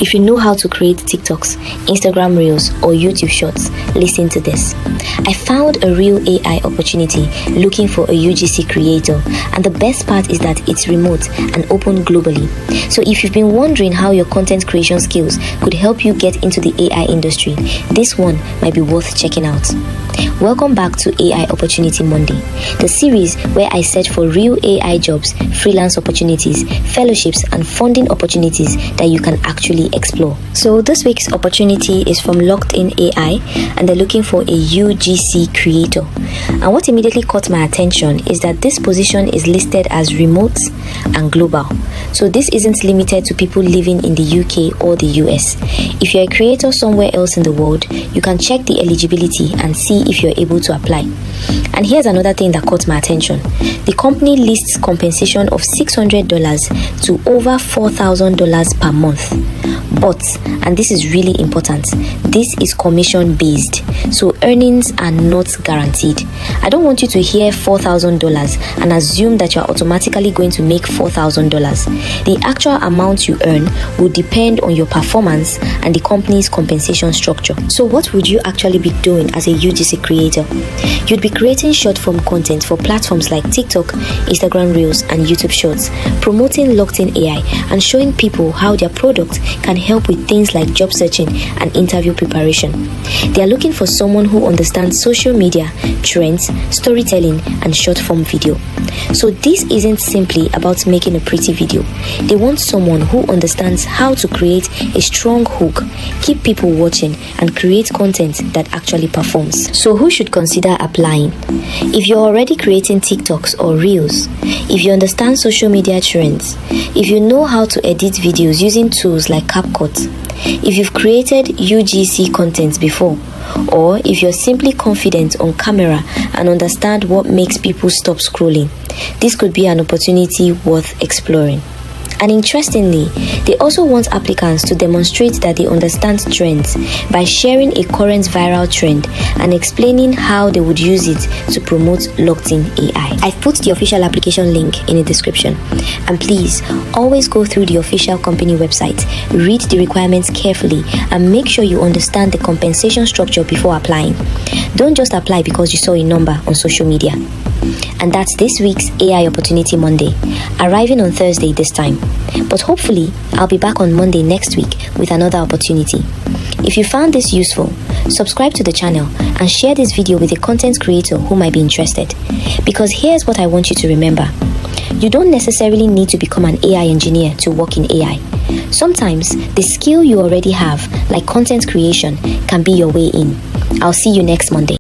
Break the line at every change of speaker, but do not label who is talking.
If you know how to create TikToks, Instagram Reels, or YouTube Shorts, listen to this. I found a real AI opportunity looking for a UGC creator, and the best part is that it's remote and open globally. So if you've been wondering how your content creation skills could help you get into the AI industry, this one might be worth checking out. Welcome back to AI Opportunity Monday, the series where I search for real AI jobs, freelance opportunities, fellowships, and funding opportunities that you can actually explore. So this week's opportunity is from LockedIn AI, and they're looking for a UGC creator. And what immediately caught my attention is that this position is listed as remote and global. So this isn't limited to people living in the UK or the US. If you're a creator somewhere else in the world, you can check the eligibility and see if you're able to apply. And here's another thing that caught my attention. The company lists compensation of $600 to over $4,000 per month. But, and this is really important, this is commission based, so earnings are not guaranteed. I don't want you to hear $4,000 and assume that you're automatically going to make $4,000. The actual amount you earn will depend on your performance and the company's compensation structure. So what would you actually be doing as a UGC creator? You'd be creating short form content for platforms like TikTok, Instagram Reels, and YouTube Shorts, promoting LockedIn AI and showing people how their product can help with things like job searching and interview preparation. They are looking for someone who understands social media, trends, storytelling, and short form video. So this isn't simply about making a pretty video. They want someone who understands how to create a strong hook, keep people watching, and create content that actually performs. So who should consider applying? If you're already creating TikToks or Reels, if you understand social media trends, if you know how to edit videos using tools like CapCut, if you've created UGC content before, or if you're simply confident on camera and understand what makes people stop scrolling, this could be an opportunity worth exploring. And interestingly, they also want applicants to demonstrate that they understand trends by sharing a current viral trend and explaining how they would use it to promote LockedIn AI. I've put the official application link in the description. And please, always go through the official company website, read the requirements carefully, and make sure you understand the compensation structure before applying. Don't just apply because you saw a number on social media. And that's this week's AI Opportunity Monday, arriving on Thursday this time. But hopefully, I'll be back on Monday next week with another opportunity. If you found this useful, subscribe to the channel and share this video with a content creator who might be interested. Because here's what I want you to remember. You don't necessarily need to become an AI engineer to work in AI. Sometimes, the skill you already have, like content creation, can be your way in. I'll see you next Monday.